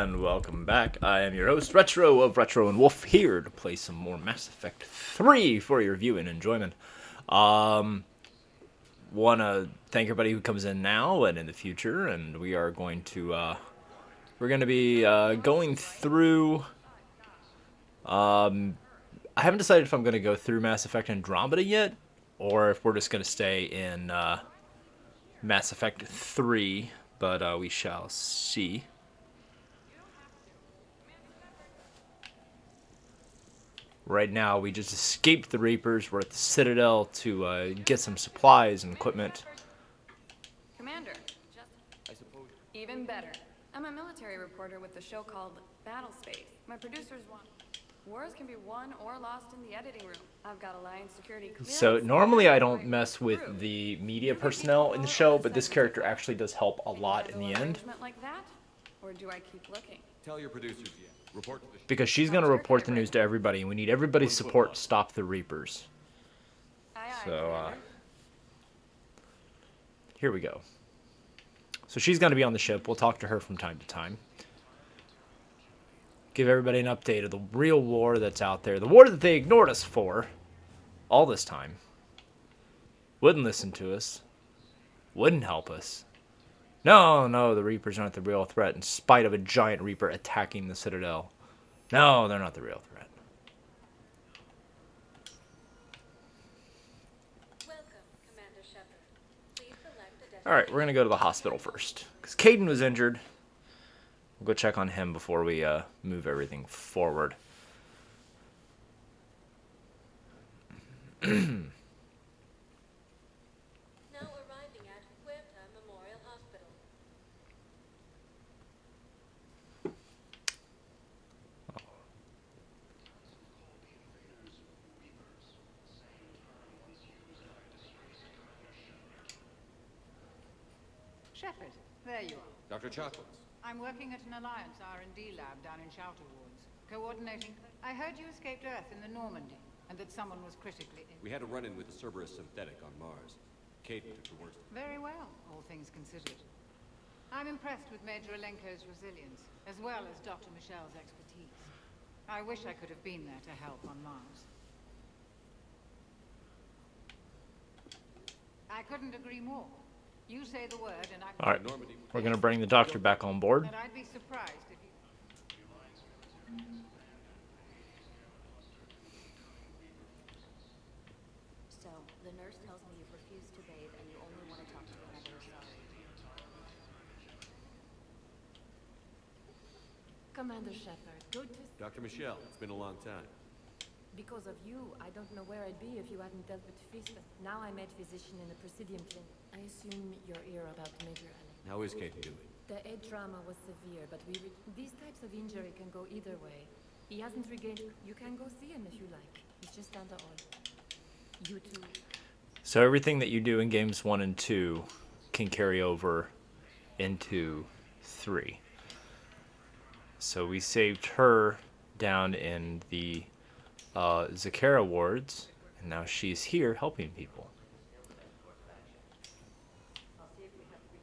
And welcome back. I am your host, Retro of Retro and Wolf, here to play some more Mass Effect 3 for your viewing enjoyment. Want to thank everybody who comes in now and in the future, and we are going to, be going through, I haven't decided if I'm going to go through Mass Effect Andromeda yet, or if we're just going to stay in, Mass Effect 3, but, we shall see. Right now, we just escaped the Reapers. We're at the Citadel to get some supplies and equipment. Commander, even better. I'm a military reporter with the show called Battlespace. My producers want wars can be won or lost in the editing room. I've got Alliance security clearance. So normally I don't mess with the media personnel in the show, but this character actually does help a lot in the end. Like that? Or do I keep looking? Tell your producers, report to the because she's going to report the news to everybody, and we need everybody's support to stop the Reapers. So, here we go. So she's going to be on the ship. We'll talk to her from time to time. Give everybody an update of the real war that's out there. The war that they ignored us for all this time. Wouldn't listen to us. Wouldn't help us. No, the Reapers aren't the real threat in spite of a giant Reaper attacking the Citadel. No, they're not the real threat. Welcome, Commander Shepard. Please select a Alright, we're going to go to the hospital first. Because Kaidan was injured. We'll go check on him before we move everything forward. Now arriving at Huerta Memorial Hospital. Shepard, there you are. Dr. Chocolates. I'm working at an Alliance R&D lab down in Shelter Wards, coordinating. I heard you escaped Earth in the Normandy, and that someone was critically ill. We had a run-in with the Cerberus synthetic on Mars. Kaidan took the worst. Very well, all things considered. I'm impressed with Major Alenko's resilience, as well as Dr. Michelle's expertise. I wish I could have been there to help on Mars. I couldn't agree more. You say the word, and I... Alright, we're going to bring the doctor back on board. And I'd be surprised if you... So, the nurse tells me you've refused to bathe and you only want to talk to Commander Shepard. Commander Shepard, good to... Dr. Michelle, it's been a long time. Because of you, I don't know where I'd be if you hadn't dealt with Fist. Now I'm head physician in the Presidium clinic. I assume you're here about Major Allen. How is Kaidan doing? The head trauma was severe, but these types of injury can go either way. He hasn't regained... You can go see him if you like. He's just down the hall. You too. So everything that you do in games 1 and 2 can carry over into 3. So we saved her down in the Zakara wards, and now she's here helping people.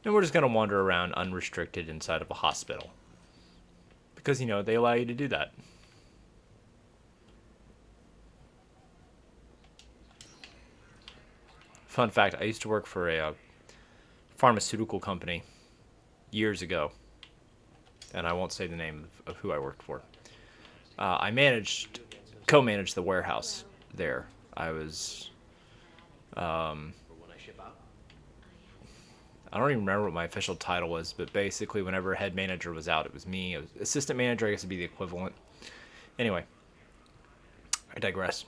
And we're just going to wander around unrestricted inside of a hospital. Because, you know, they allow you to do that. Fun fact, I used to work for a pharmaceutical company years ago. And I won't say the name of who I worked for. I co-managed the warehouse there. I was... I don't even remember what my official title was, but basically whenever head manager was out, it was me. It was assistant manager, I guess would be the equivalent. Anyway, I digress.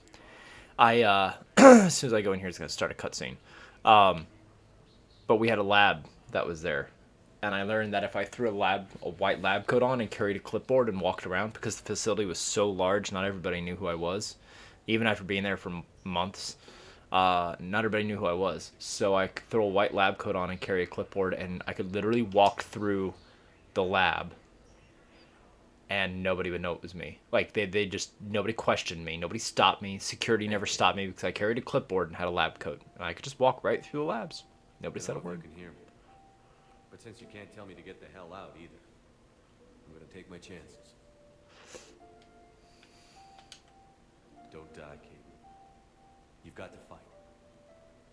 As soon as I go in here, it's going to start a cutscene. But we had a lab that was there. And I learned that if I threw a white lab coat on and carried a clipboard and walked around, because the facility was so large, not everybody knew who I was. Even after being there for months, not everybody knew who I was. So I could throw a white lab coat on and carry a clipboard, and I could literally walk through the lab, and nobody would know it was me. Like, nobody questioned me. Nobody stopped me. Security never stopped me because I carried a clipboard and had a lab coat. And I could just walk right through the labs. Nobody said a word. You can hear me. But since you can't tell me to get the hell out either, I'm gonna take my chances. Don't die, Kate. You've got to fight.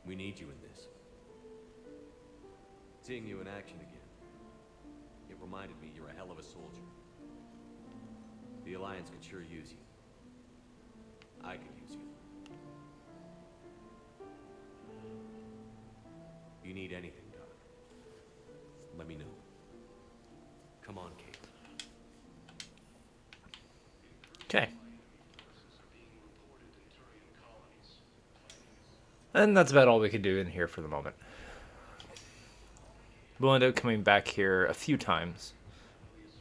We need you in this. Seeing you in action again, it reminded me you're a hell of a soldier. The Alliance could sure use you. I could use you. You need anything, Doc, let me know. Come on, Kate. Okay. And that's about all we can do in here for the moment. We'll end up coming back here a few times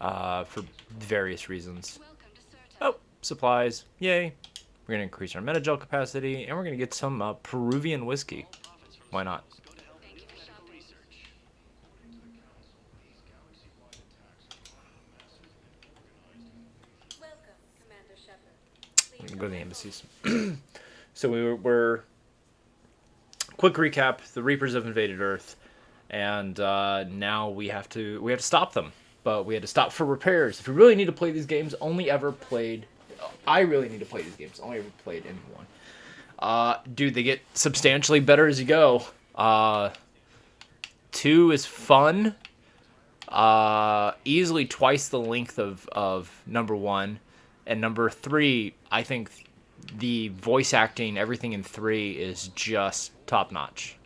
for various reasons. Oh, supplies. Yay. We're going to increase our metagel capacity, and we're going to get some Peruvian whiskey. Why not? I'm going to go to the embassies. So we're quick recap. The Reapers have invaded Earth, and now we have to stop them. But we had to stop for repairs. If you really need to play these games, I really need to play these games. Only ever played any one. Dude, they get substantially better as you go. 2 is fun. Easily twice the length of number 1. And number 3, I think the voice acting, everything in 3 is just top notch.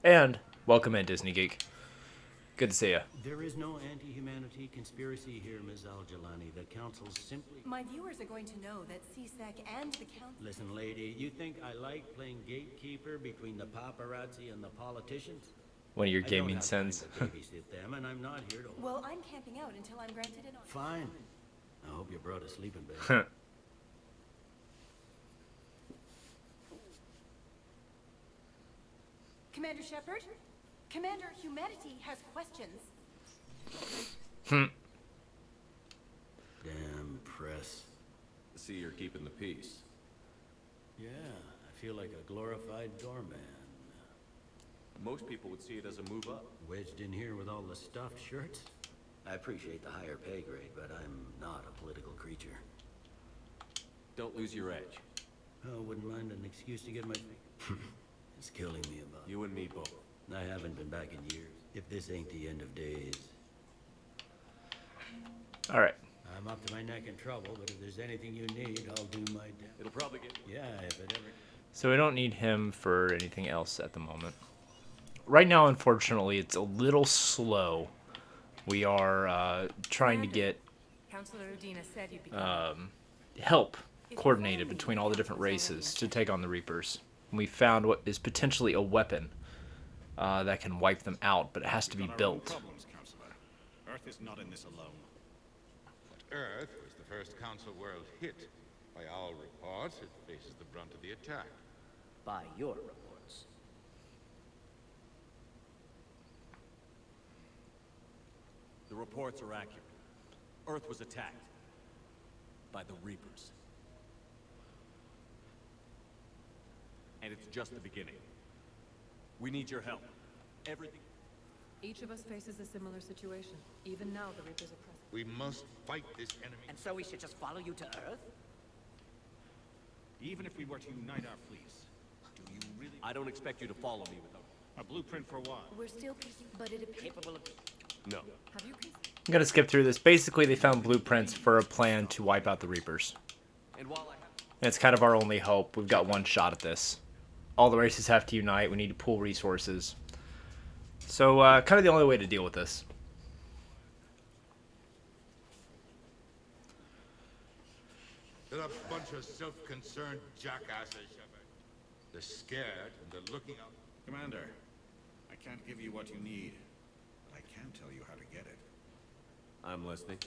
And welcome in, Disney Geek. Good to see you. There is no anti-humanity conspiracy here, Ms. Al-Jalani. The Council simply... My viewers are going to know that CSEC and the council... Listen, lady, you think I like playing gatekeeper between the paparazzi and the politicians? One of your I don't gaming have sins. time to babysit them, and I'm not here to... Well, I'm camping out until I'm granted an honor. Fine. I hope you brought a sleeping bag. Commander Shepard? Commander, humanity has questions. Damn press. See, you're keeping the peace. Yeah, I feel like a glorified doorman. Most people would see it as a move up. Wedged in here with all the stuffed shirts? I appreciate the higher pay grade, but I'm not a political creature. Don't lose your edge. Oh, wouldn't mind an excuse to get my... It's killing me about... You and me both. I haven't been back in years. If this ain't the end of days... All right. I'm up to my neck in trouble, but if there's anything you need, I'll do my damn... It'll probably get... Yeah, if it ever... So we don't need him for anything else at the moment. Right now, unfortunately, it's a little slow. We are trying to get Councilor Udina said you'd be... help coordinated between all the different races to take on the Reapers. We found what is potentially a weapon that can wipe them out, but it has to be built. Problems, Counselor. Earth is not in this alone. But Earth was the first Council world hit. By all reports, it faces the brunt of the attack. By your reports. The reports are accurate. Earth was attacked by the Reapers. And it's just the beginning. We need your help. Everything... Each of us faces a similar situation. Even now, the Reapers are present. We must fight this enemy. And so we should just follow you to Earth? Even if we were to unite our fleets, do you really... I don't expect you to follow me without... A blueprint for what? We're still piecing, but it appears... Capable of... No. Have you pieced? I'm gonna skip through this. Basically, they found blueprints for a plan to wipe out the Reapers. And while I have... And it's kind of our only hope. We've got one shot at this. All the races have to unite. We need to pool resources. So, kind of the only way to deal with this. They're a bunch of self-concerned jackasses, Shepard. They're scared and they're looking out. Commander, I can't give you what you need, but I can tell you how to get it. I'm listening.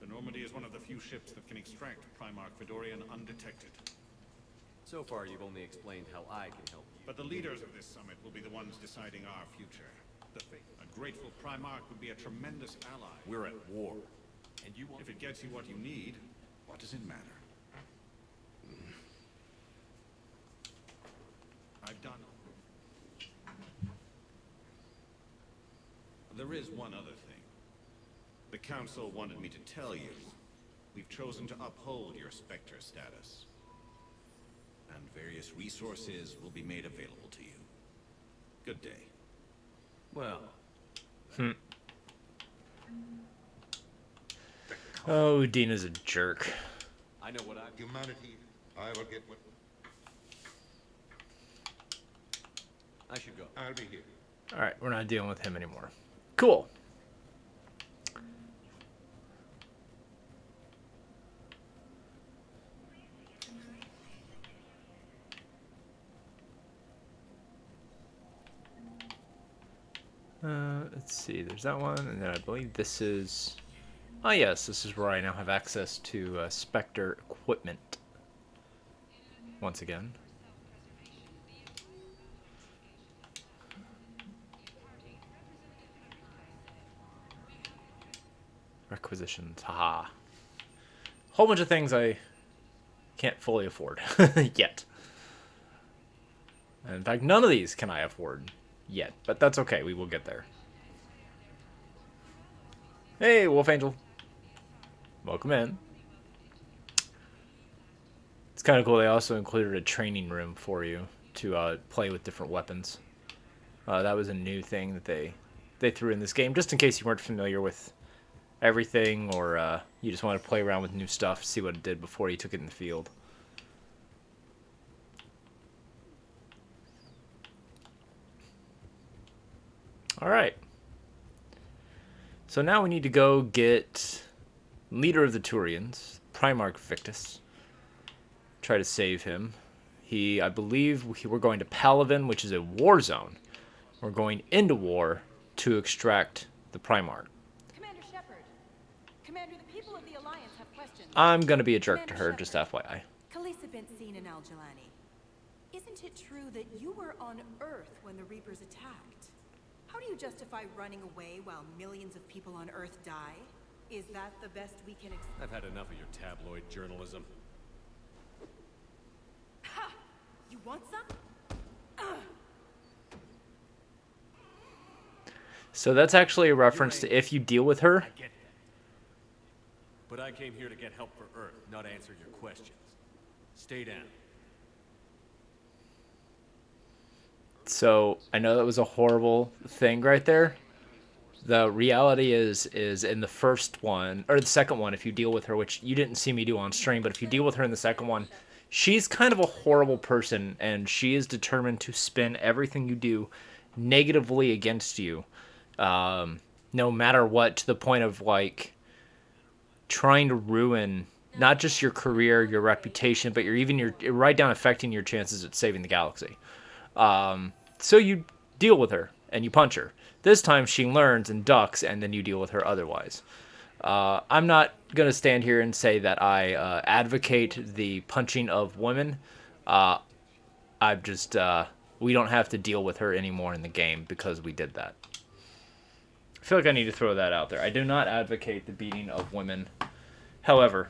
The Normandy is one of the few ships that can extract Primarch Fedorian undetected. So far, you've only explained how I can help you. But the leaders of this summit will be the ones deciding our future. A grateful Primarch would be a tremendous ally. We're at war. And you want... If it gets you what you need, what does it matter? I've done... There is one other thing. The Council wanted me to tell you. We've chosen to uphold your Spectre status. And various resources will be made available to you. Good day. Well, Oh, Dina's a jerk. I know what I... Humanity, I will get what... I should go. I'll be here. Alright, we're not dealing with him anymore. Cool. Let's see, there's that one, and then I believe this is... Oh yes, this is where I now have access to Spectre equipment. Once again. Requisitions, haha. Whole bunch of things I can't fully afford yet. And in fact, none of these can I afford yet, but that's okay, we will get there. Hey, Wolf Angel. Welcome in. It's kind of cool, they also included a training room for you to play with different weapons. That was a new thing that they threw in this game, just in case you weren't familiar with everything, or you just want to play around with new stuff, see what it did before you took it in the field. Alright. So now we need to go get leader of the Turians, Primarch Victus. Try to save him. I believe we're going to Palaven, which is a war zone. We're going into war to extract the Primarch. Commander Shepard. Commander, the people of the Alliance have questions. I'm going to be a jerk to her, Commander just Shepard. FYI. Khaleesi Benzine and Al-Jalani. Isn't it true that you were on Earth when the Reapers attacked? How do you justify running away while millions of people on Earth die? Is that the best we can expect? I've had enough of your tabloid journalism. Ha! You want some? So that's actually a reference to if you deal with her. I get that. But I came here to get help for Earth, not answer your questions. Stay down. So I know that was a horrible thing right there. The reality is in the first one, or the second one, if you deal with her, which you didn't see me do on stream, but if you deal with her in the second one, she's kind of a horrible person, and she is determined to spin everything you do negatively against you, no matter what, to the point of like trying to ruin not just your career, your reputation, but you're right down affecting your chances at saving the galaxy. So you deal with her and you punch her. This time she learns and ducks, and then you deal with her otherwise. I'm not going to stand here and say that I advocate the punching of women. I've just, we don't have to deal with her anymore in the game because we did that. I feel like I need to throw that out there. I do not advocate the beating of women. However,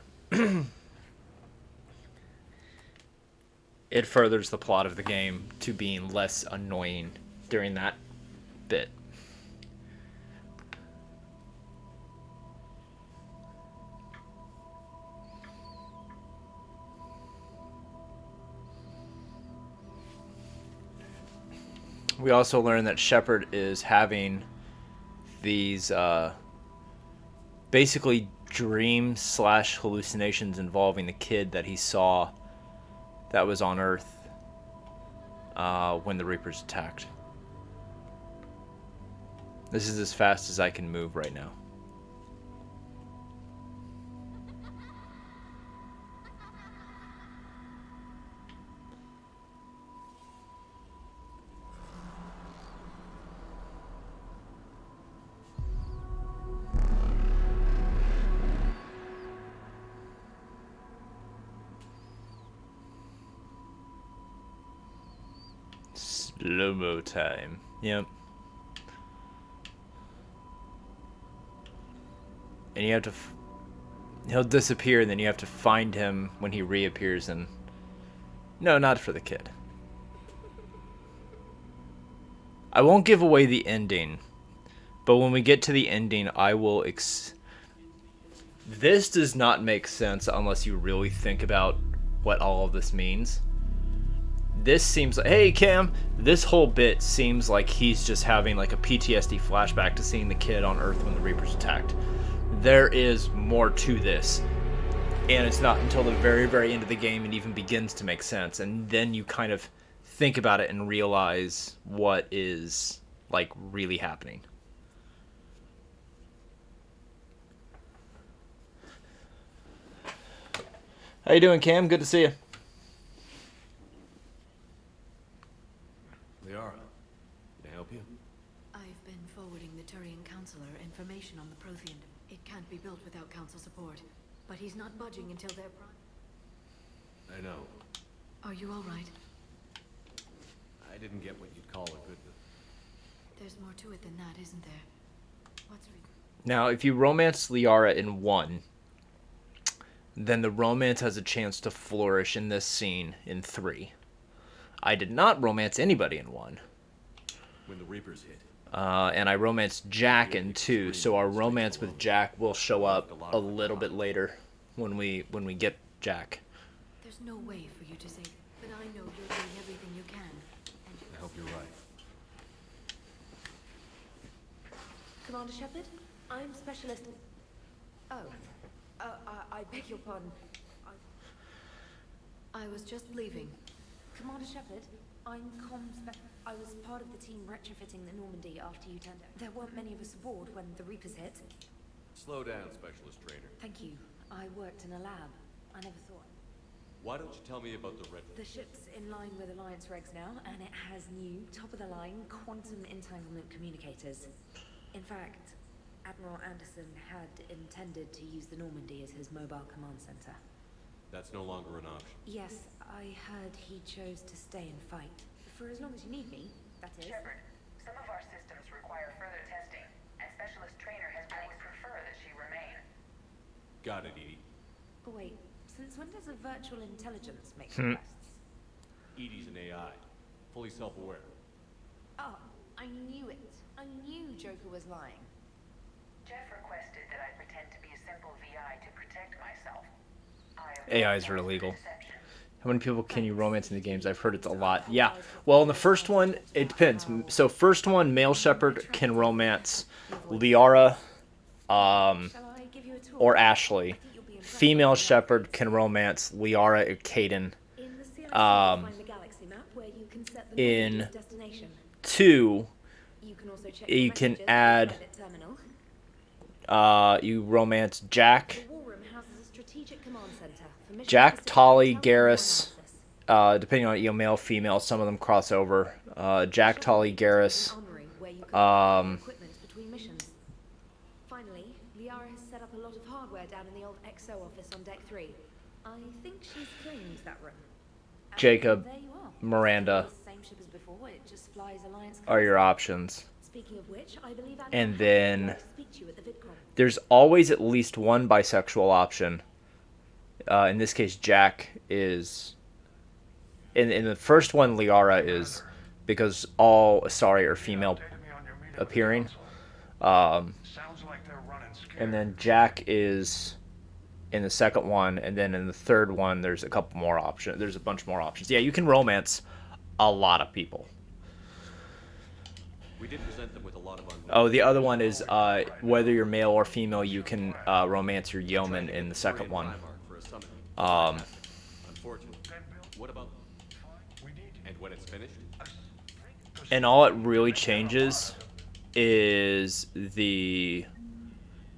it furthers the plot of the game to being less annoying during that bit. We also learned that Shepard is having these basically dreams / hallucinations involving the kid that he saw that was on Earth when the Reapers attacked. This is as fast as I can move right now. Slow-mo time. Yep. And you have to he'll disappear, and then you have to find him when he reappears. And no, not for the kid. I won't give away the ending, but when we get to the ending, I will. This does not make sense unless you really think about what all of this means. This seems like, hey Cam, this whole bit seems like he's just having like a PTSD flashback to seeing the kid on Earth when the Reapers attacked. There is more to this, and it's not until the very, very end of the game it even begins to make sense, and then you kind of think about it and realize what is like really happening. How you doing, Cam? Good to see you. Liara, can I help you? I've been forwarding the Turian Councilor information on the Prothean. It can't be built without Council support, but he's not budging until they're prime. I know. Are you all right? I didn't get what you'd call a good... There's more to it than that, isn't there? What's Now, if you romance Liara in 1, then the romance has a chance to flourish in this scene in 3. I did not romance anybody in 1. When the Reapers hit. And I romanced Jack in 2, so our romance with Jack will show up a little bit later when we get Jack. There's no way for you to say, but I know you're doing everything you can. I hope you're right. Commander Shepard, I'm Specialist... Oh, I beg your pardon. I was just leaving. Commander Shepard, I'm I was part of the team retrofitting the Normandy after you turned it. There weren't many of us aboard when the Reapers hit. Slow down, Specialist Trainer. Thank you. I worked in a lab. I never thought. Why don't you tell me about the Red... The ship's in line with Alliance regs now, and it has new, top-of-the-line, quantum entanglement communicators. In fact, Admiral Anderson had intended to use the Normandy as his mobile command center. That's no longer an option. Yes, I heard he chose to stay and fight. For as long as you need me, that is. Shepard, some of our systems require further testing, and Specialist Trainer has been prefer that she remain. Got it, Edie. Oh, wait, since when does a virtual intelligence make requests? Edie's an AI, fully self-aware. Oh, I knew it. I knew Joker was lying. Jeff requested that I pretend to be a simple VI to protect myself. AIs are illegal. How many people can you romance in the games? I've heard it's a lot. Yeah. Well, in the first one, it depends. So first one, male Shepard can romance Liara, or Ashley. Female Shepard can romance Liara or Caden. In 2, you can add. You romance Jack. Jack, Tolly, Garrus, depending on male, female, some of them cross over. Jack, Tolly, Garrus. Finally, Liara has set up a lot of hardware down in the old XO office on Deck 3. I think she's claimed that room. Jacob, There you are. Miranda Same ship as before, it just flies Alliance. are your options. Speaking of which, I believe And then to speak to you at the VidCon. there's always at least one bisexual option. In this case, Jack is... In the first one, Liara is, because all Asari are female appearing. And then Jack is in the second one, and then in the third one, there's a couple more options. There's a bunch more options. Yeah, you can romance a lot of people. We did present them with a lot of unknowns. Oh, the other one is whether you're male or female, you can romance your yeoman in the second one. Unfortunately. What about... And when it's finished? And all it really changes is the...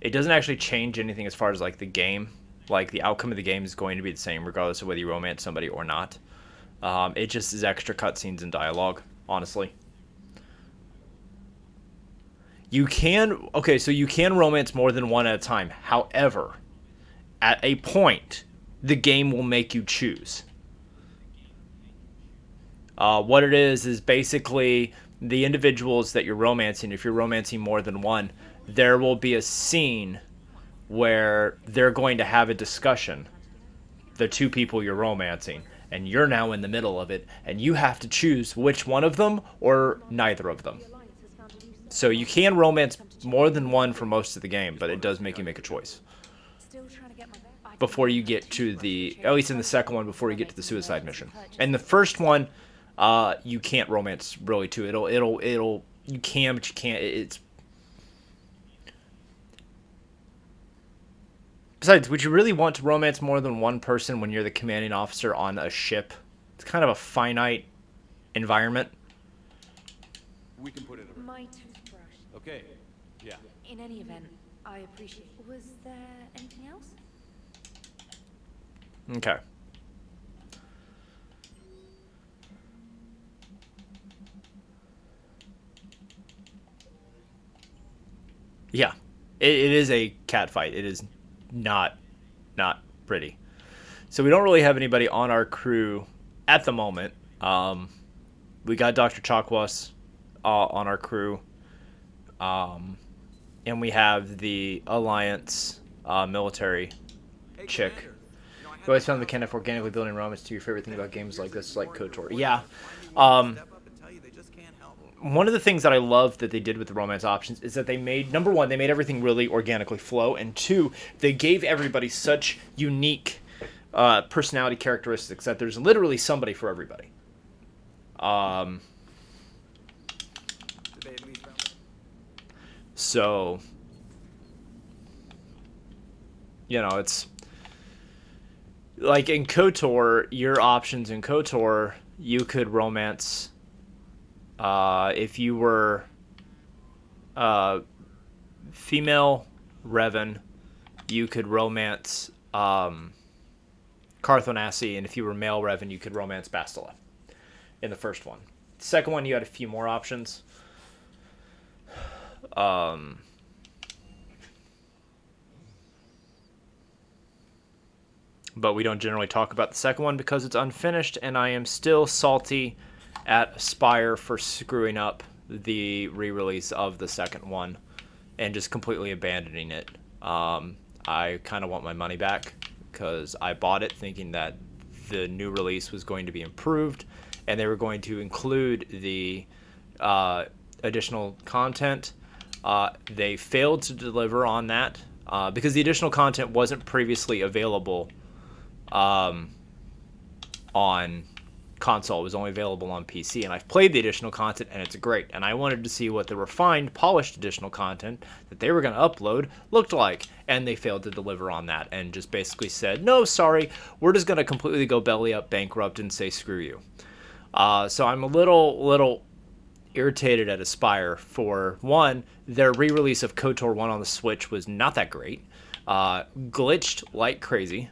It doesn't actually change anything as far as like the game. Like the outcome of the game is going to be the same regardless of whether you romance somebody or not. It just is extra cutscenes and dialogue, honestly. You can... Okay, so you can romance more than one at a time. However, at a point, the game will make you choose. What it is basically the individuals that you're romancing. If you're romancing more than one, there will be a scene where they're going to have a discussion, the two people you're romancing, and you're now in the middle of it, and you have to choose which one of them or neither of them. So you can romance more than one for most of the game, but it does make you make a choice before you get to the, at least in the second one, before you get to the suicide mission. And the first one, you can't romance really too. You can, but you can't. It's. Besides, would you really want to romance more than one person when you're the commanding officer on a ship? It's kind of a finite environment. We can put it in. My toothbrush. Okay. Yeah. In any event, I appreciate. Was there anything else? Okay. Yeah, it is a cat fight. It is not pretty. So we don't really have anybody on our crew at the moment. We got Dr. Chakwas on our crew. And we have the Alliance military chick. You always found the mechanic of organically building romance to your favorite thing about games like this, like KOTOR. Yeah. One of the things that I love that they did with the romance options is that they made, number one, they made everything really organically flow, and two, they gave everybody such unique personality characteristics that there's literally somebody for everybody. So, you know, it's like in KOTOR, your options in KOTOR, you could romance. If you were female Revan, you could romance Cartho Nassi, and if you were male Revan, you could romance Bastila in the first one. The second one, you had a few more options. But we don't generally talk about the second one because it's unfinished, and I am still salty at Aspyr for screwing up the re-release of the second one and just completely abandoning it. I kind of want my money back because I bought it thinking that the new release was going to be improved and they were going to include the additional content. They failed to deliver on that because the additional content wasn't previously available on console. It was only available on PC, and I've played the additional content and it's great, and I wanted to see what the refined, polished additional content that they were going to upload looked like, and they failed to deliver on that and just basically said, no, sorry, we're just going to completely go belly up bankrupt and say screw you. So I'm a little irritated at Aspyr for, one, their re-release of KOTOR 1 on the Switch was not that great, glitched like crazy.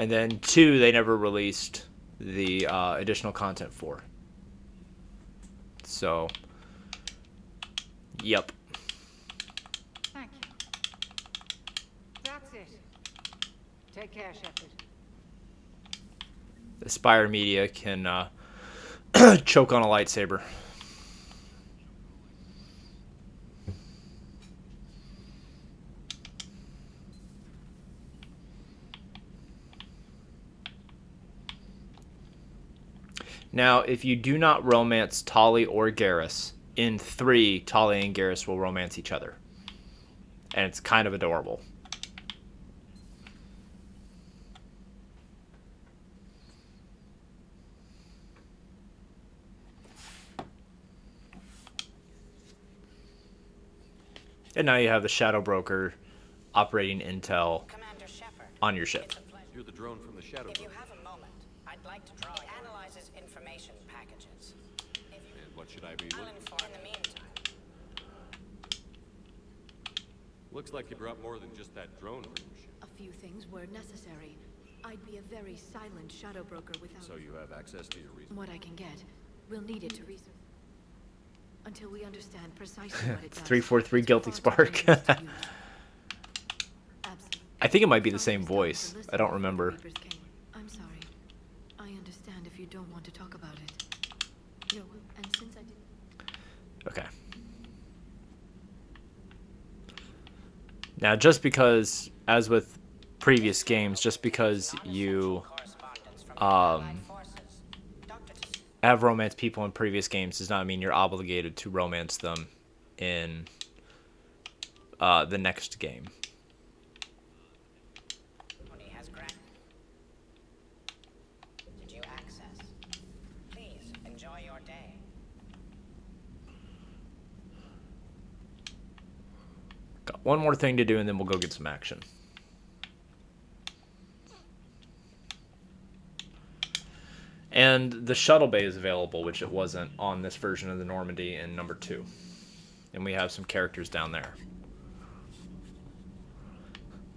And then two, they never released the additional content for. So, yep. Thank you. That's it. Take care, Shepard. Aspyr Media can choke on a lightsaber. Now, if you do not romance Tali or Garrus, in 3, Tali and Garrus will romance each other. And it's kind of adorable. And now you have the Shadow Broker operating intel on your ship. You're the drone from the Shadow If you Broker. have a moment, I'd like to draw. It analyzes information packages. And what should I be I'll looking inform in the meantime. Looks like you brought more than just that drone from your ship. A few things were necessary. I'd be a very silent shadow broker without So you have access to your resources. what I can get. We'll need it to research until we understand precisely what it does. 343 Guilty Spark. I think it might be the same voice. I don't remember. I'm sorry. I understand if you don't want to talk about it. And since I did. Okay. Now, just because, as with previous games, just because you have romance people in previous games does not mean you're obligated to romance them in the next game. Did you access? Please enjoy your day. Got one more thing to do, and then we'll go get some action. And the shuttle bay is available, which it wasn't on this version of the Normandy in number 2. And we have some characters down there.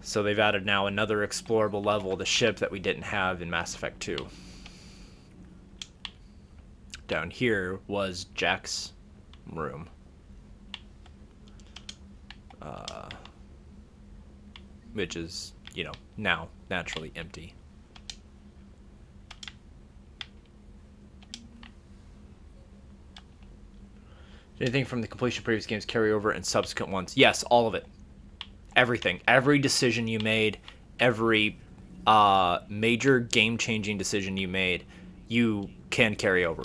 So they've added now another explorable level, the ship that we didn't have in Mass Effect 2. Down here was Jack's room. Which is, you know, now naturally empty. Anything from the completion of previous games carry over in subsequent ones? Yes, all of it. Everything. Every decision you made, every major game-changing decision you made, you can carry over.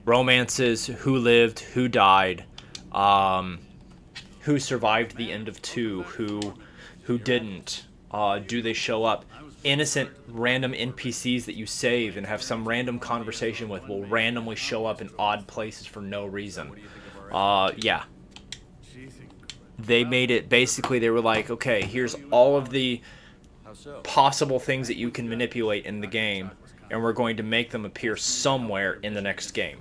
Romances, who lived, who died, who survived the end of 2, who didn't, do they show up? Innocent random NPCs that you save and have some random conversation with will randomly show up in odd places for no reason. Yeah. They made it, basically they were like, okay, here's all of the possible things that you can manipulate in the game, and we're going to make them appear somewhere in the next game.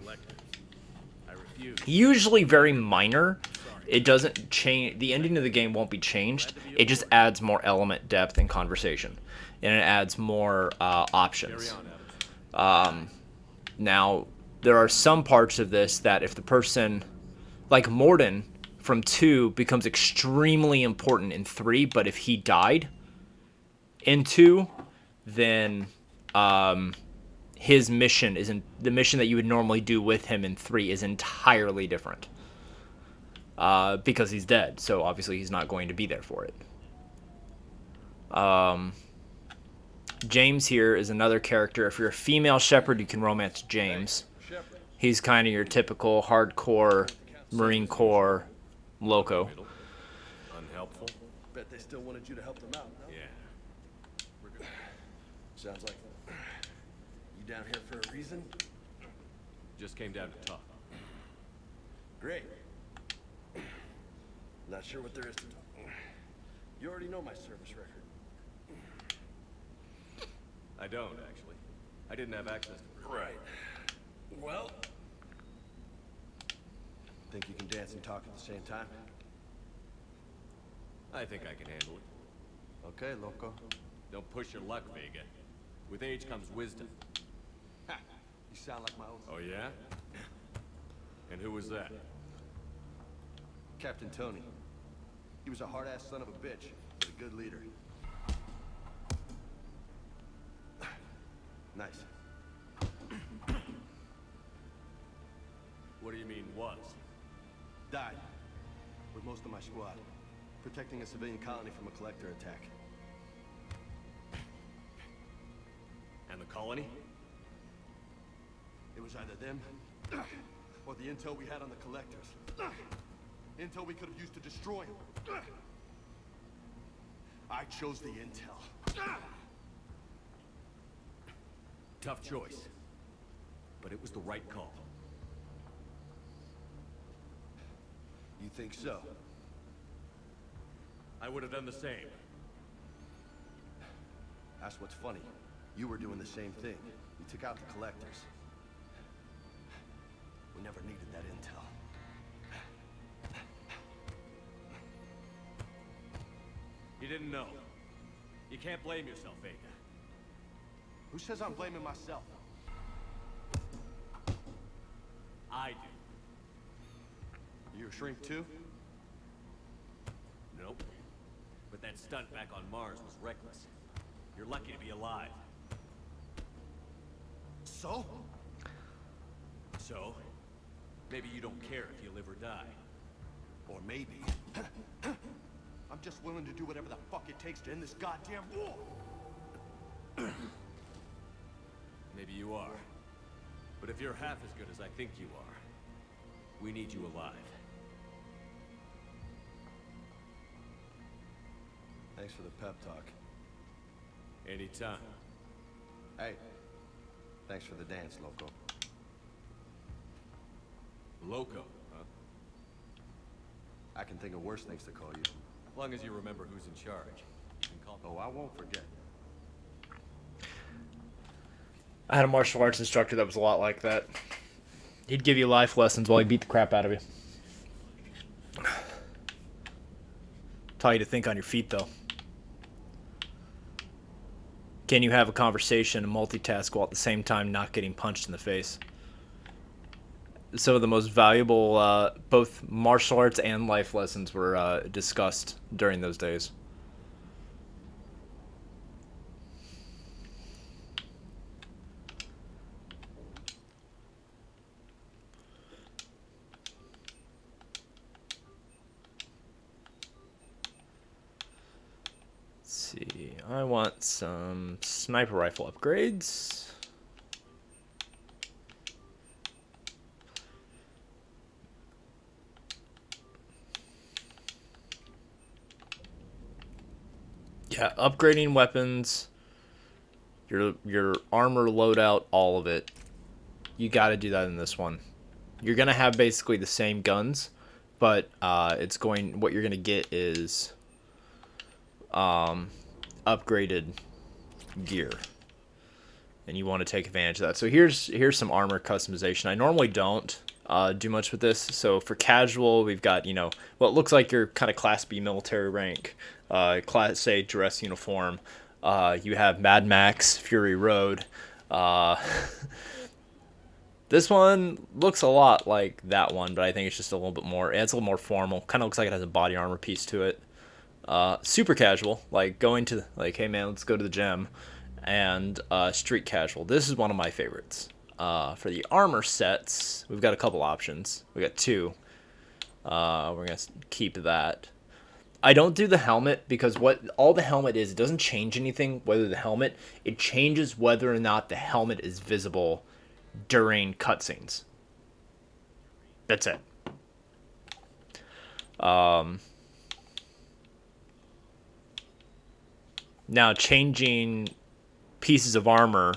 Usually very minor. It doesn't change, the ending of the game won't be changed. It just adds more element, depth, and conversation. And it adds more options. Now, there are some parts of this that if the person, like Mordin from 2 becomes extremely important in 3, but if he died in 2, then his mission isn't, the mission that you would normally do with him in 3 is entirely different. Because he's dead, so obviously he's not going to be there for it. James here is another character. If you're a female Shepard, you can romance James. He's kind of your typical hardcore Marine Corps loco. Unhelpful. Bet they still wanted you to help them out, no? Yeah. We're good. Sounds like you down here for a reason? Just came down to talk. Great. Not sure what there is to talk. You already know my service record. I don't, actually. I didn't have access to it. Right. Well... Think you can dance and talk at the same time? I think I can handle it. Okay, loco. Don't push your luck, Vega. With age comes wisdom. Ha! You sound like my old... Oh, yeah? And who was that? Captain Tony. He was a hard-ass son of a bitch, but a good leader. Nice. What do you mean, was? Died. With most of my squad. Protecting a civilian colony from a collector attack. And the colony? It was either them, or the intel we had on the collectors. Intel we could have used to destroy them. I chose the intel. Tough choice. But it was the right call. You think so? I would have done the same. That's what's funny. You were doing the same thing. You took out the collectors. We never needed that intel. You didn't know. You can't blame yourself, Vega. Who says I'm blaming myself? I do. You a shrink too? Nope. But that stunt back on Mars was reckless. You're lucky to be alive. So? So? Maybe you don't care if you live or die. Or maybe I'm just willing to do whatever the fuck it takes to end this goddamn war. Maybe you are. But if you're half as good as I think you are, we need you alive. Thanks for the pep talk. Anytime. Hey, thanks for the dance, Loco. Loco, huh? I can think of worse things to call you. As long as you remember who's in charge. You can call me. Oh, I won't forget. I had a martial arts instructor that was a lot like that. He'd give you life lessons while he beat the crap out of you. Taught you to think on your feet, though. Can you have a conversation and multitask while at the same time not getting punched in the face? Some of the most valuable, both martial arts and life lessons were discussed during those days. See, I want some sniper rifle upgrades. Yeah, upgrading weapons, your armor loadout, all of it. You got to do that in this one. You're gonna have basically the same guns, but what you're gonna get is upgraded gear, and you want to take advantage of that. So here's some armor customization. I normally don't do much with this. So for casual, we've got, what looks like your kind of Class B military rank, Class A dress uniform. You have Mad Max Fury Road. This one looks a lot like that one, but I think it's just a little bit more. It's a little more formal. Kind of looks like it has a body armor piece to it. Super casual, like going to, like, hey man, let's go to the gym, and street casual. This is one of my favorites. For the armor sets, we've got a couple options. We got two. We're gonna keep that. I don't do the helmet because what all the helmet is, it doesn't change anything. Whether the helmet, it changes whether or not the helmet is visible during cutscenes. That's it. Now, changing pieces of armor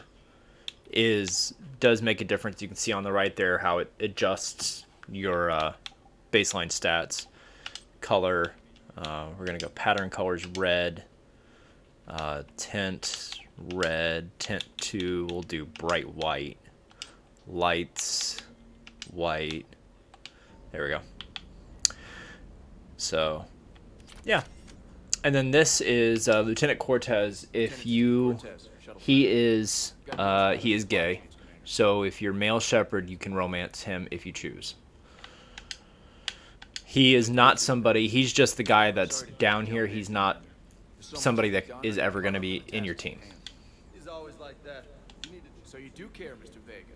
does make a difference. You can see on the right there how it adjusts your baseline stats. Color, we're going to go pattern colors red, tint red, tint 2, we'll do bright white, lights, white, there we go. So, yeah. And then this is Lieutenant Cortez. He is gay. So if you're male shepherd, you can romance him if you choose. He is not somebody. He's just the guy that's down here. He's not somebody that is ever going to be in your team. He's always like that. So you do care, Mr. Vega?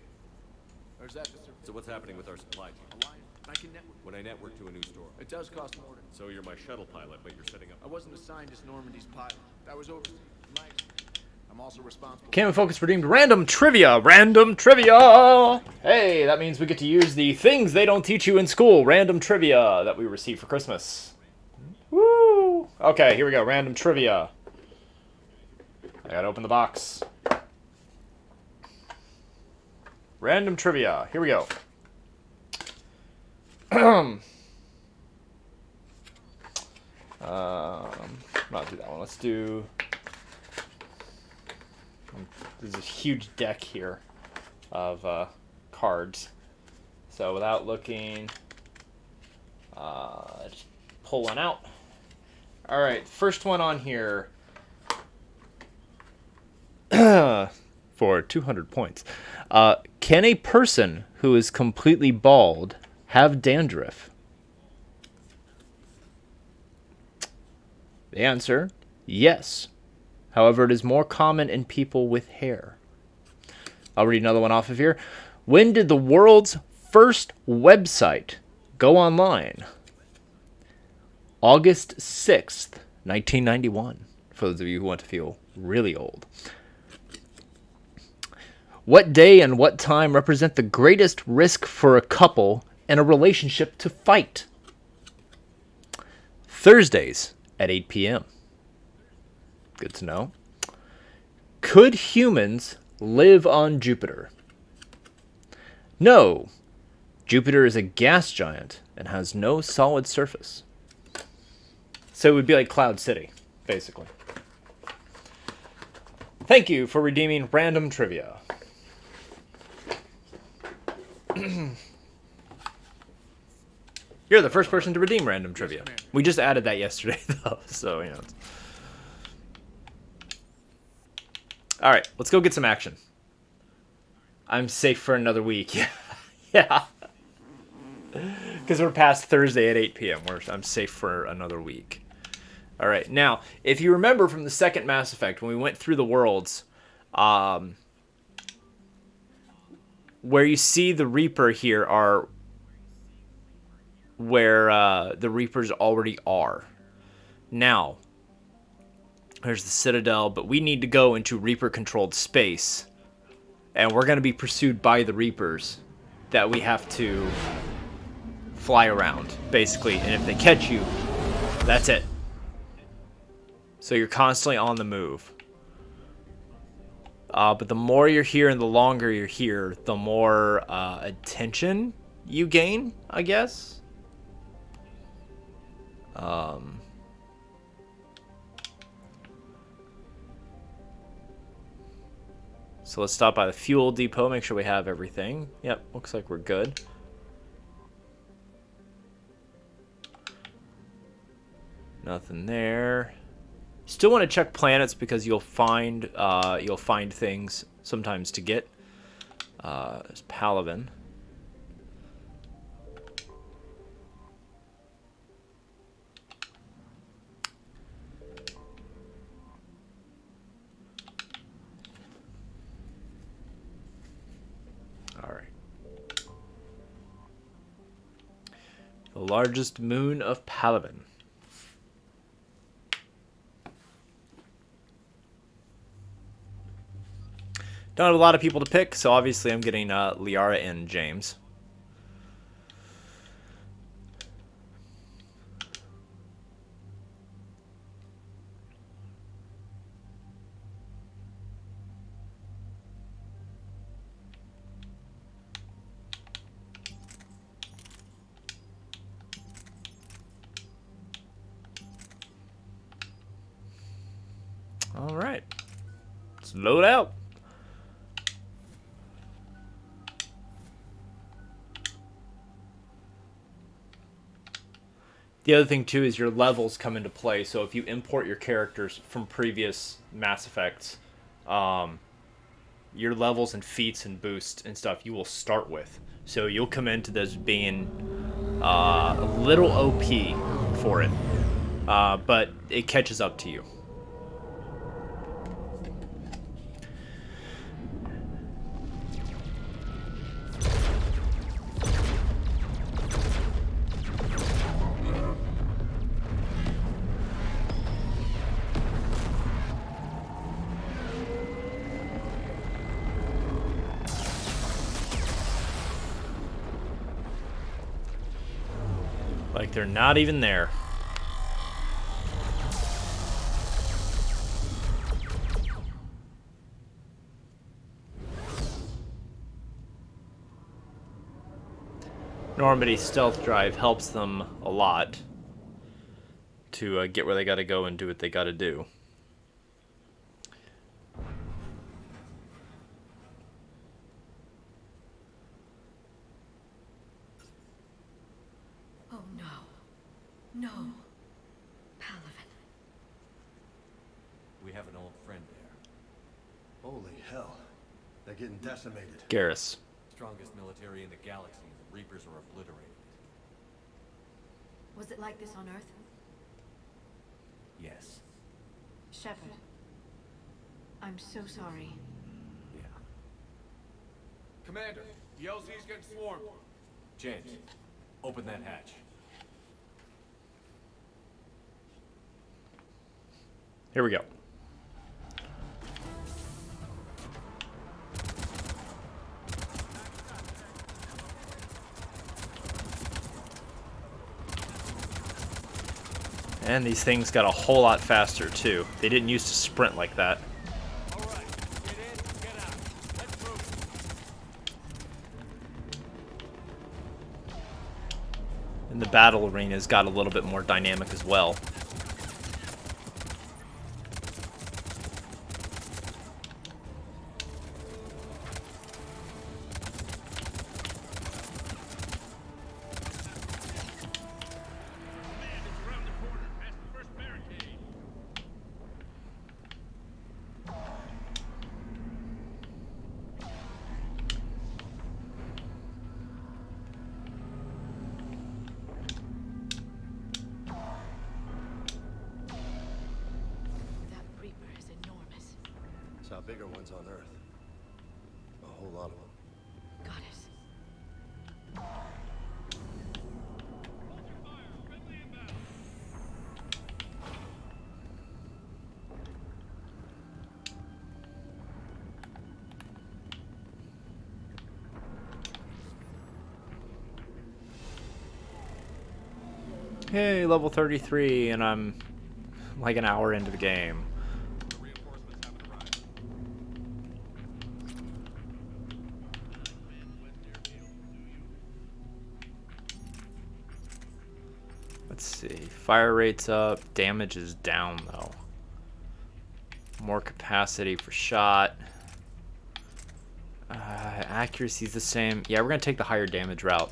Or is that Mr. So what's happening with our supply chain? I can network. When I network to a new store. It does cost more. So you're my shuttle pilot, but you're setting up. I wasn't assigned as Normandy's pilot. That was overseas. I'm also responsible. Cam and Focus redeemed random trivia. Random trivia. Hey, that means we get to use the things they don't teach you in school. Random trivia that we received for Christmas. Woo! Okay, here we go. Random trivia. I gotta open the box. Random trivia. Here we go. Not do that one. Let's do. There's a huge deck here of cards. So without looking, just pull one out. All right, first one on here for 200 points. Can a person who is completely bald have dandruff? The answer, yes. However, it is more common in people with hair. I'll read another one off of here. When did the world's first website go online? August 6th, 1991, for those of you who want to feel really old. What day and what time represent the greatest risk for a couple in a relationship to fight? Thursdays at 8 p.m. Good to know. Could humans live on Jupiter? No. Jupiter is a gas giant and has no solid surface. So it would be like Cloud City, basically. Thank you for redeeming random trivia. You're the first person to redeem random trivia. We just added that yesterday, though, so, you know. All right, let's go get some action. I'm safe for another week. Yeah. Because we're past Thursday at 8 p.m. I'm safe for another week. All right, now, if you remember from the second Mass Effect, when we went through the worlds, where you see the Reaper here are where the Reapers already are. Now, there's the Citadel, but we need to go into Reaper-controlled space, and we're going to be pursued by the Reapers that we have to fly around, basically, and if they catch you, that's it. So you're constantly on the move. But the more you're here and the longer you're here, the more attention you gain, I guess. So let's stop by the fuel depot, make sure we have everything. Yep, looks like we're good. Nothing there. Still want to check planets because you'll find things sometimes to get. There's Palaven. All right. The largest moon of Palaven. Don't have a lot of people to pick, so obviously I'm getting Liara and James. All right, let's load out. The other thing, too, is your levels come into play. So if you import your characters from previous Mass Effects, your levels and feats and boosts and stuff you will start with. So you'll come into this being a little OP for it, but it catches up to you. Like they're not even there. Normandy's stealth drive helps them a lot to get where they gotta go and do what they gotta do. Oh no. No. Palaven. We have an old friend there. Holy hell. They're getting decimated. Garrus. Strongest military in the galaxy, and the Reapers are obliterated. Was it like this on Earth? Yes. Shepard. I'm so sorry. Yeah. Commander, the LZ's getting swarmed. James, open that hatch. Here we go. And these things got a whole lot faster too. They didn't used to sprint like that. And the battle arenas got a little bit more dynamic as well. Saw bigger ones on Earth. A whole lot of them. Got it. Hey, level 33, and I'm like an hour into the game. Let's see. Fire rate's up. Damage is down, though. More capacity for shot. Accuracy's the same. Yeah, we're going to take the higher damage route.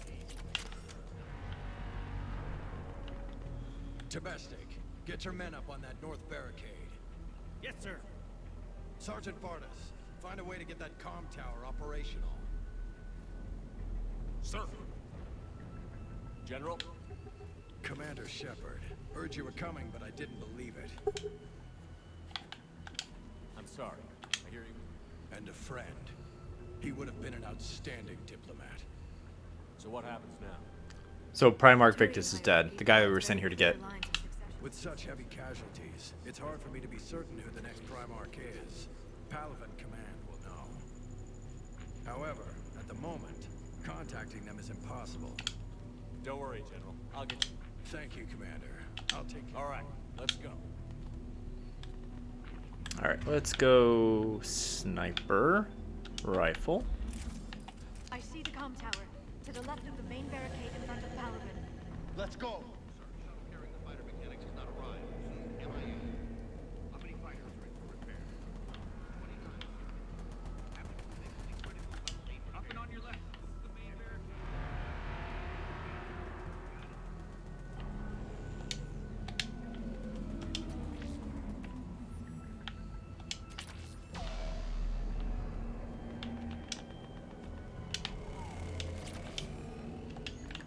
Tebestik, get your men up on that north barricade. Yes, sir. Sergeant Bardas, find a way to get that comm tower operational. Sir. General? Commander Shepard, heard you were coming, but I didn't believe it. I'm sorry. I hear you. And a friend. He would have been an outstanding diplomat. So what happens now? So Primarch Victus is dead. The guy we were sent here to get. With such heavy casualties, it's hard for me to be certain who the next Primarch is. Palaven Command will know. However, at the moment, contacting them is impossible. Don't worry, General. I'll get you. Thank you, Commander. I'll take care. All right, let's go. All right, let's go sniper rifle. I see the comm tower to the left of the main barricade in front of Palaven. Let's go.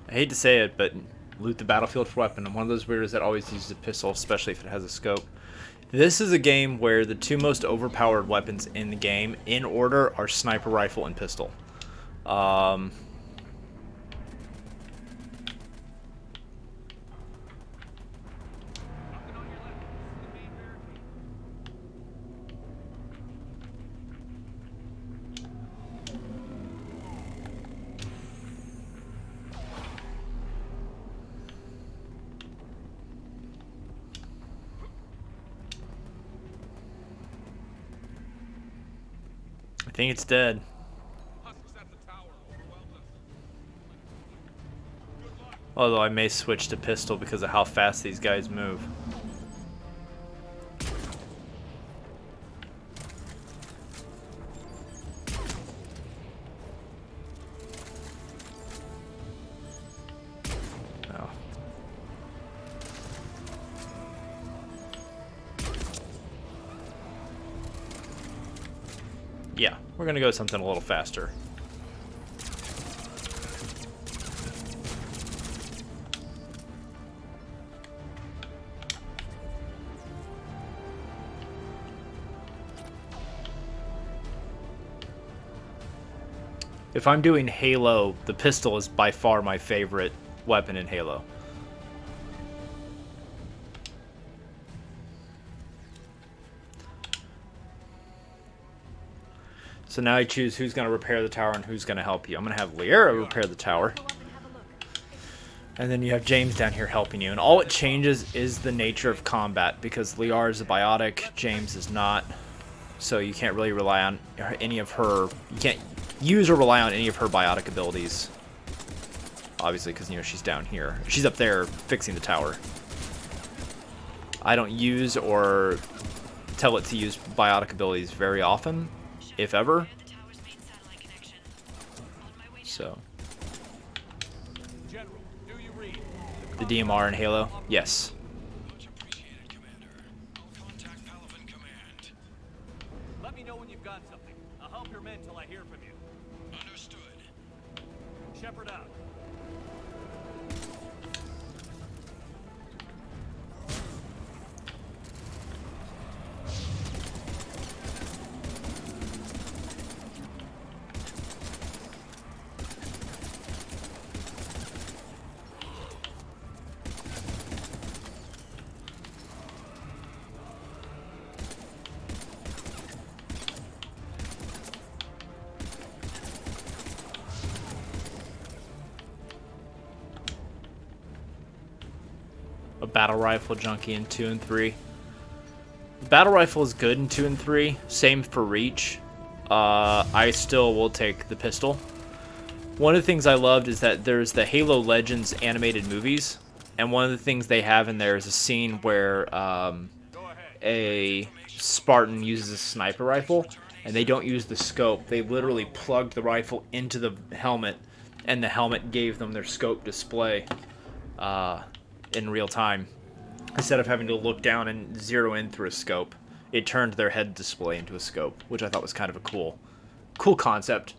I hate to say it, but loot the battlefield for weapon. I'm one of those weirdos that always uses a pistol, especially if it has a scope. This is a game where the two most overpowered weapons in the game, in order, are sniper rifle and pistol. I think it's dead. Although I may switch to pistol because of how fast these guys move. Oh. Yeah, we're gonna go something a little faster. If I'm doing Halo, the pistol is by far my favorite weapon in Halo. So now I choose who's going to repair the tower and who's going to help you. I'm going to have Liara repair the tower. And then you have James down here helping you. And all it changes is the nature of combat, because Liara is a biotic, James is not. So you can't really rely on any of her... You can't use or rely on any of her biotic abilities. Obviously, because, you know, she's down here. She's up there fixing the tower. I don't use or tell it to use biotic abilities very often, if ever. So... The DMR in Halo? Yes. Let me know when you've got something. I'll help your men till I hear from you. Understood. Shepard out. A battle rifle junkie in 2 and 3. The battle rifle is good in 2 and 3. Same for Reach. I still will take the pistol. One of the things I loved is that there's the Halo Legends animated movies, and one of the things they have in there is a scene where a Spartan uses a sniper rifle, and they don't use the scope. They literally plugged the rifle into the helmet, and the helmet gave them their scope display in real time. Instead of having to look down and zero in through a scope, it turned their head display into a scope, which I thought was kind of a cool concept.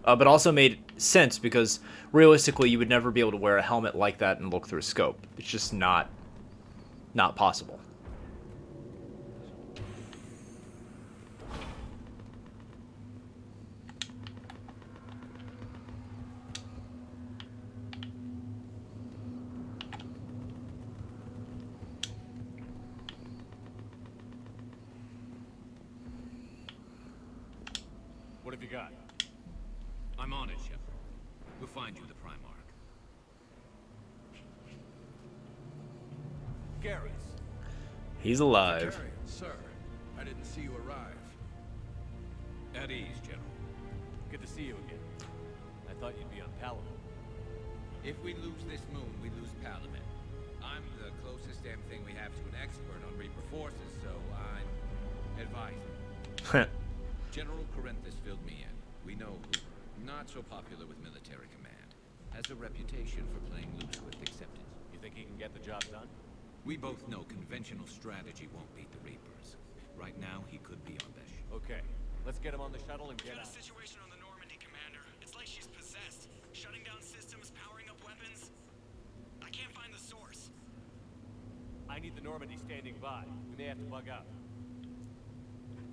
But also made sense, because realistically you would never be able to wear a helmet like that and look through a scope. It's just not possible. What have you got? I'm on it, Shepard. We'll find you the Primarch. Garrus. He's alive. Secretariat, sir. I didn't see you arrive. At ease, General. Good to see you again. I thought you'd be on Palaven. If we lose this moon, we lose Palaven. I'm the closest damn thing we have to an expert on Reaper forces, so I'm advising. General Corinthus filled me in. We know who. Not so popular with military command. Has a reputation for playing loose with acceptance. You think he can get the job done? We both know conventional strategy won't beat the Reapers. Right now, he could be on Besh. Okay, let's get him on the shuttle and get out. Situation on the Normandy, Commander. It's like she's possessed. Shutting down systems, powering up weapons. I can't find the source. I need the Normandy standing by. We may have to bug out.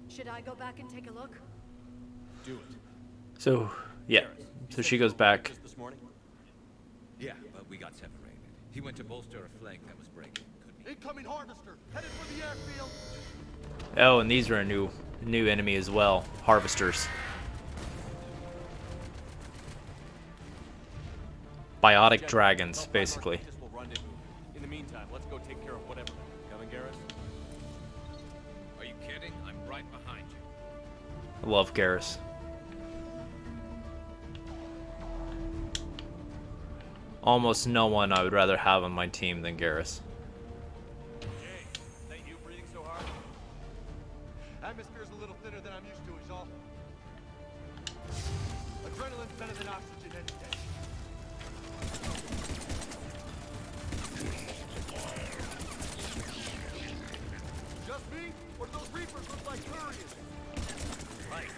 Should I go back and take a look? Do it. So, yeah. So she goes back. This morning? Yeah, but we got separated. He went to bolster a flank that was breaking. Incoming Harvester! Headed for the airfield! Oh, and these are a new enemy as well. Harvesters. Biotic dragons, basically. In the meantime, let's go take care of whatever. Coming, Garrus? Are you kidding? I'm right behind you. I love Garrus. Almost no one I would rather have on my team than Garrus. Jay, is that you breathing so hard? Atmosphere's a little thinner than I'm used to, is all. Adrenaline's better than oxygen any day. Just me? Or do those Reapers look like Turians? Right.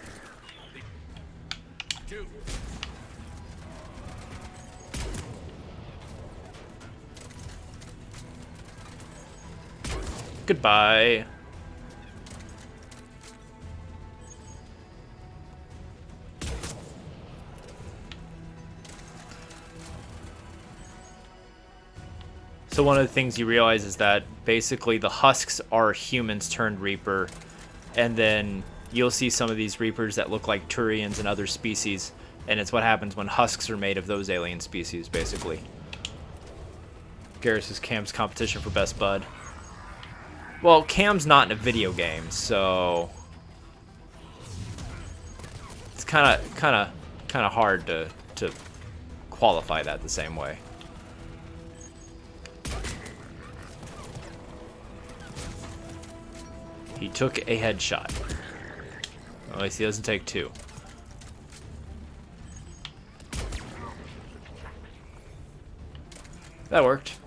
Two. Goodbye. So one of the things you realize is that basically the husks are humans turned Reaper, and then you'll see some of these Reapers that look like Turians and other species, and it's what happens when husks are made of those alien species, basically. Garrus is Cam's competition for best bud. Well, Cam's not in a video game, so it's kind of hard to qualify that the same way. He took a headshot. At least he doesn't take two. That worked.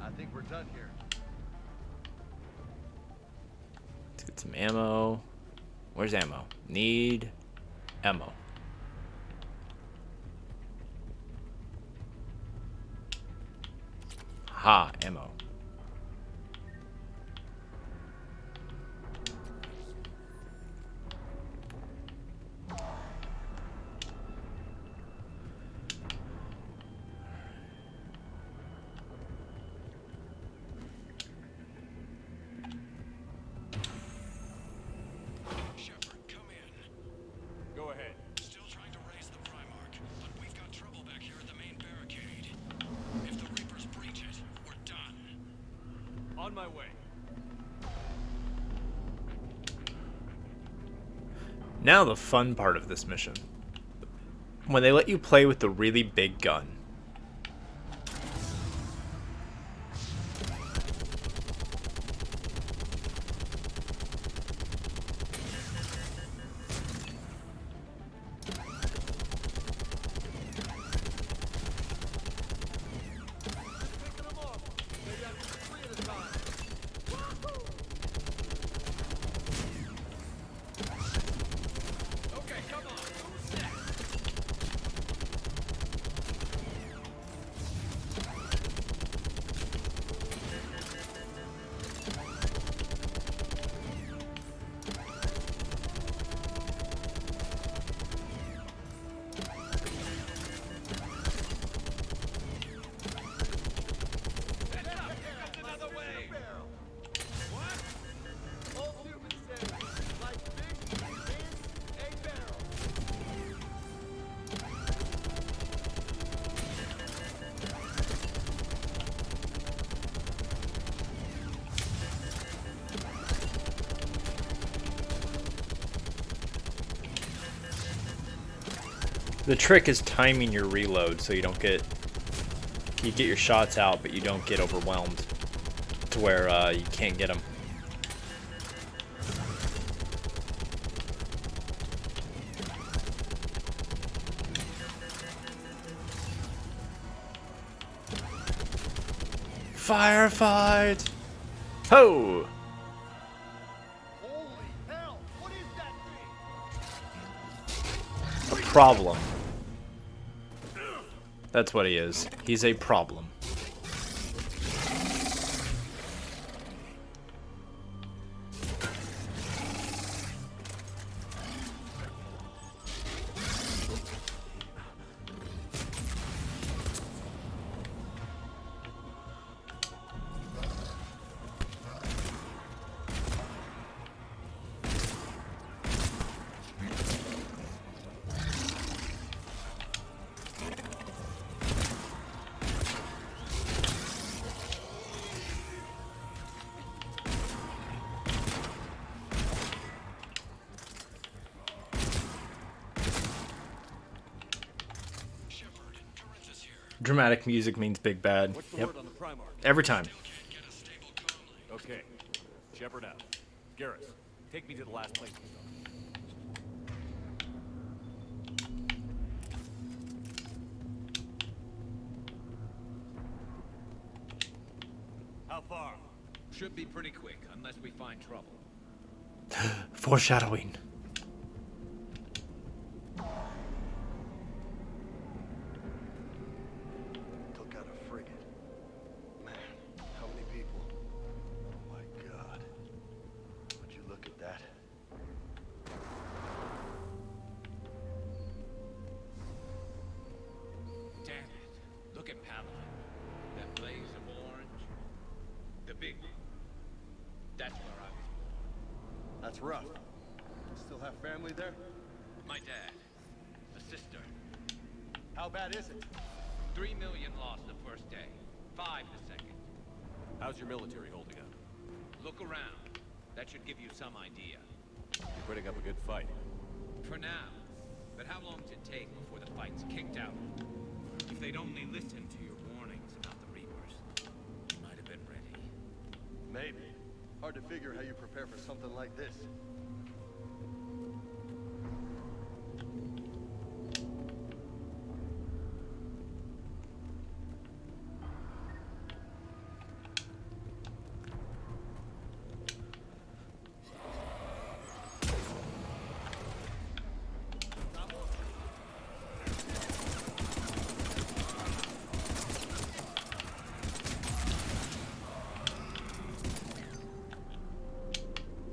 I think we're done here. Let's get some ammo. Where's ammo? Need ammo. Ha, ammo. Go ahead. Still trying to raise the Primarch, but we've got trouble back here at the main barricade. If the Reapers breach it, we're done. On my way. Now the fun part of this mission. When they let you play with the really big gun. The trick is timing your reload so you don't get your shots out, but you don't get overwhelmed to where you can't get them. Firefight! Ho! A problem. That's what he is. He's a problem. Dramatic music means big bad. What's the Yep. word on the Primarch? Every time. Okay. Shepard out. Garrus, take me to the last place we saw. How far? Should be pretty quick, unless we find trouble. Foreshadowing. Took out a frigate. Man, how many people? Oh my god. Would you look at that? Damn it. Look at Paladin. That blaze of orange. The big one. That's where I was born. That's rough. Still have family there? My dad. A sister. How bad is it? 3 million lost the first day. 5 the second. How's your military holding up? Look around. That should give you some idea. You're putting up a good fight. For now. But how long does it take before the fight's kicked out? If they'd only listened to your warnings about the Reapers, you might have been ready. Maybe. Hard to figure how you prepare for something like this.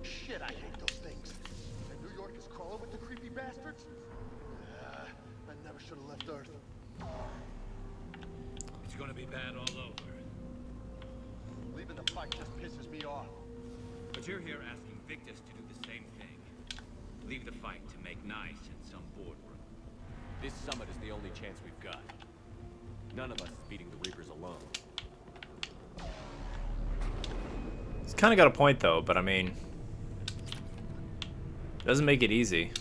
Shit, I hate those things. And New York is crawling with the creepy bastards? I never should have left Earth. It's gonna be bad all over. Leaving the fight just pisses me off. But you're here asking Victus to do the same thing. Leave the fight to make nice in some boardroom. This summit is the only chance we've got. None of us is beating the Reapers alone. He's kind of got a point though, but I mean, doesn't make it easy.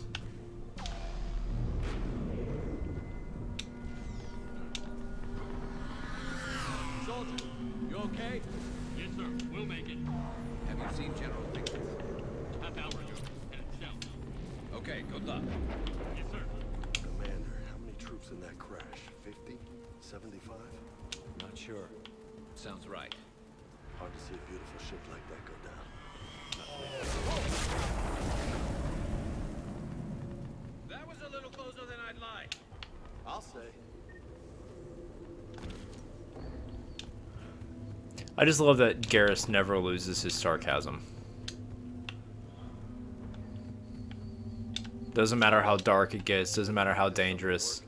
Soldier, you okay? Yes, sir. We'll make it. Have you seen General Victus? Half hour ago. And south. Okay, good luck. Yes, sir. Commander, how many troops in that crash? 50? 75? Not sure. Sounds right. Hard to see a beautiful ship like that go down. That was a little closer than I'd like. I'll say. I just love that Garrus never loses his sarcasm. Doesn't matter how dark it gets, doesn't matter how dangerous.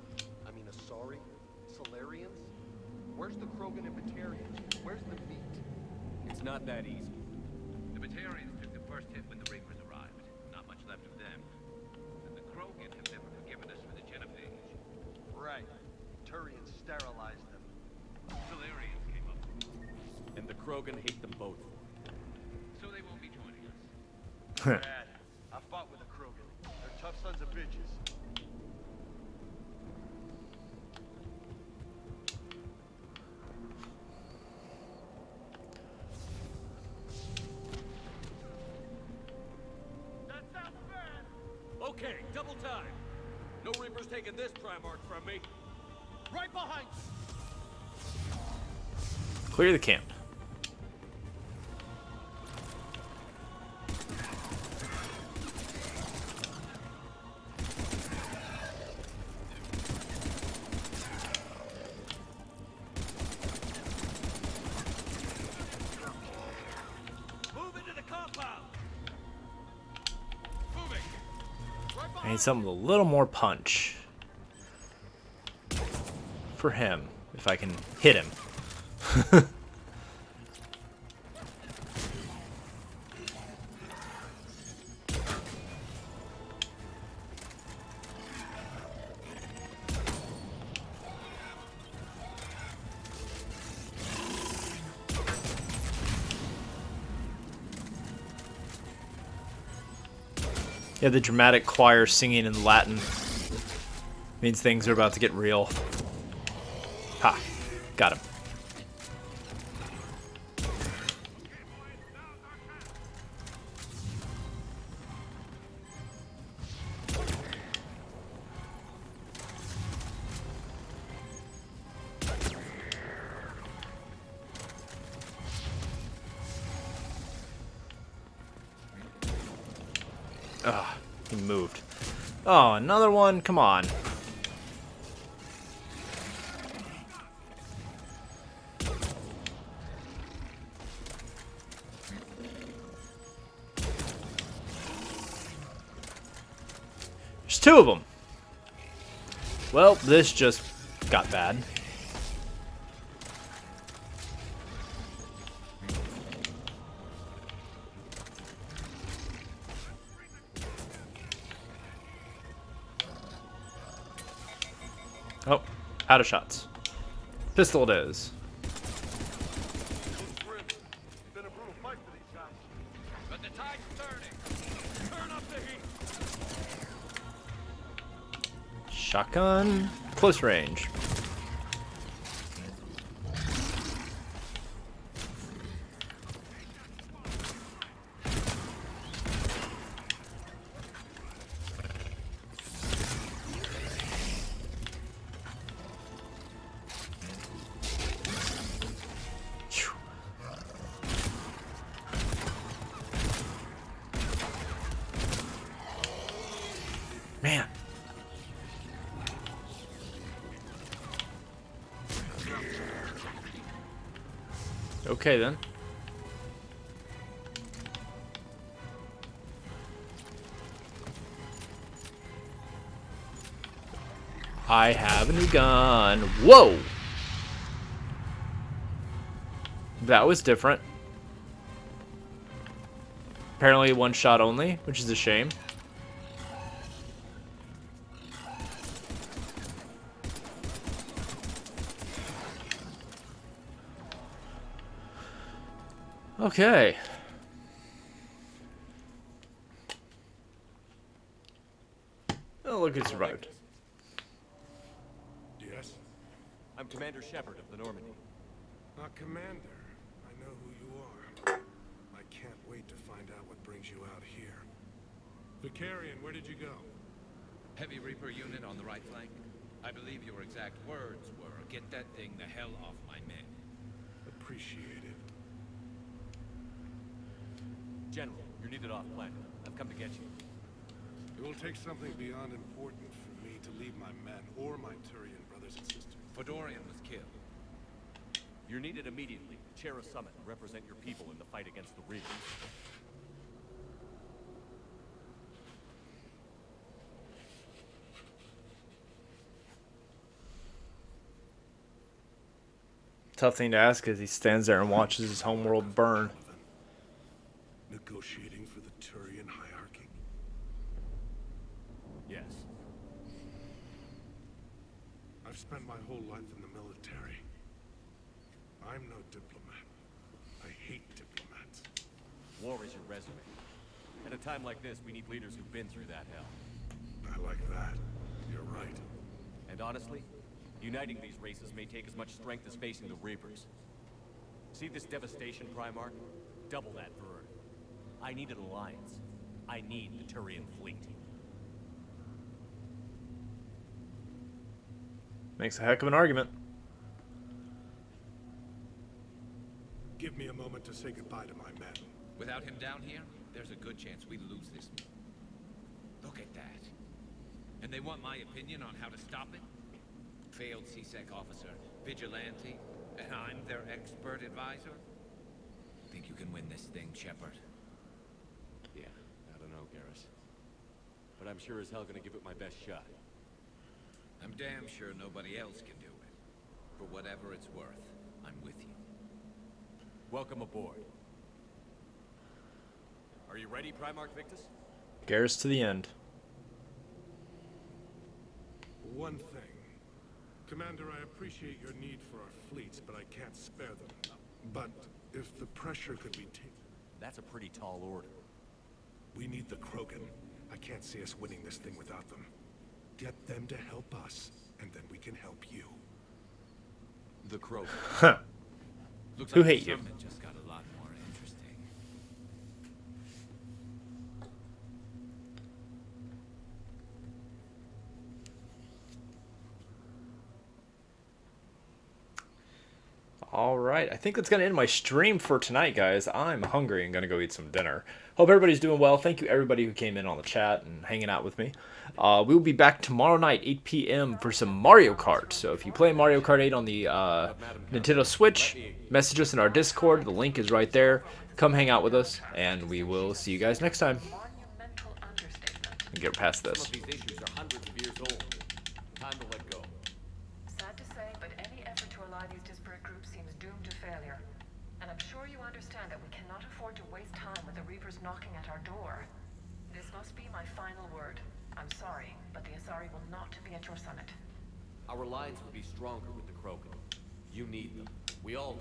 I mean, Asari? Solarians? Where's the Krogan and Batarians? Where's the meat? It's not that easy. The Batarians took the first hit when the Reapers arrived. Not much left of them. And the Krogan have never forgiven us for the Genophage. Right. Turians sterilized them. Solarians came up. And the Krogan hate them both. So they won't be joining us. Bad. I fought with the Krogan. They're tough sons of bitches. That sounds bad. Okay, double time. No Reapers taking this Primarch from me. Right behind you! Clear the camp. Move into the compound. Moving! I need something with a little more punch. For him, if I can hit him. Yeah, the dramatic choir singing in Latin means things are about to get real. Ha! Got him. Ah, he moved. Oh, another one? Come on. There's two of them. Well, this just got bad. Oh, out of shots. Pistol it is. Been a brutal fight for these guys. But the tide's turning. Turn up the heat. Shotgun. Close range. Man. Okay then. I have a new gun. Whoa! That was different. Apparently one shot only, which is a shame. Okay. Oh, look, it survived. Yes? I'm Commander Shepard of the Normandy. Commander, I know who you are. I can't wait to find out what brings you out here. Vicarian, where did you go? Heavy Reaper unit on the right flank. I believe your exact words were, "Get that thing the hell off my men." Appreciate it. General, you're needed off planet. I've come to get you. It will take something beyond important for me to leave my men or my Turian brothers and sisters. Fedorian was killed. You're needed immediately to chair a summit and represent your people in the fight against the Reapers. Tough thing to ask as he stands there and watches his homeworld burn. Negotiating for the Turian hierarchy? Yes. I've spent my whole life in the military. I'm no diplomat. I hate diplomats. War is your resume. At a time like this, we need leaders who've been through that hell. I like that. You're right. And honestly, uniting these races may take as much strength as facing the Reapers. See this devastation, Primarch? Double that for Earth. I need an alliance. I need the Turian fleet. Makes a heck of an argument. Give me a moment to say goodbye to my men. Without him down here, there's a good chance we lose this. Look at that. And they want my opinion on how to stop it? Failed CSEC officer, vigilante, and I'm their expert advisor? Think you can win this thing, Shepard? Yeah, I don't know, Garrus. But I'm sure as hell gonna give it my best shot. I'm damn sure nobody else can do it. For whatever it's worth, I'm with you. Welcome aboard. Are you ready, Primarch Victus? Garrus to the end. One thing. Commander, I appreciate your need for our fleets, but I can't spare them. But if the pressure could be taken... That's a pretty tall order. We need the Krogan. I can't see us winning this thing without them. Get them to help us, and then we can help you. The Krogan. Huh. Looks Who like hate the you? summit just got a lot more interesting. Alright, I think that's going to end my stream for tonight, guys. I'm hungry and going to go eat some dinner. Hope everybody's doing well. Thank you, everybody who came in on the chat and hanging out with me. We will be back tomorrow night, 8 p.m. for some Mario Kart. So if you play Mario Kart 8 on the Nintendo Switch, message us in our Discord. The link is right there. Come hang out with us, and we will see you guys next time. Get past this. Some of these issues are hundreds of years old. Time to let go. Sad to say, but any effort to ally these disparate groups seems doomed to failure. And I'm sure you understand that we cannot afford to waste time with the Reapers knocking at our door. This must be my final word. I'm sorry, but the Asari will not be at your summit. Our alliance would be stronger with the Krogan. You need them. We all do.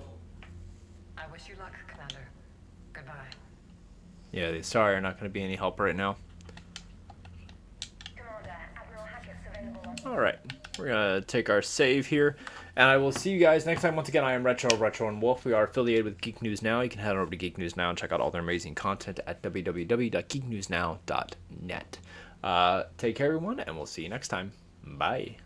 I wish you luck, Commander. Goodbye. Yeah, the Asari are not going to be any help right now. Alright, we're going to take our save here. And I will see you guys next time. Once again, I am Retro and Wolf. We are affiliated with Geek News Now. You can head over to Geek News Now and check out all their amazing content at www.geeknewsnow.net. Take care, everyone, and we'll see you next time. Bye.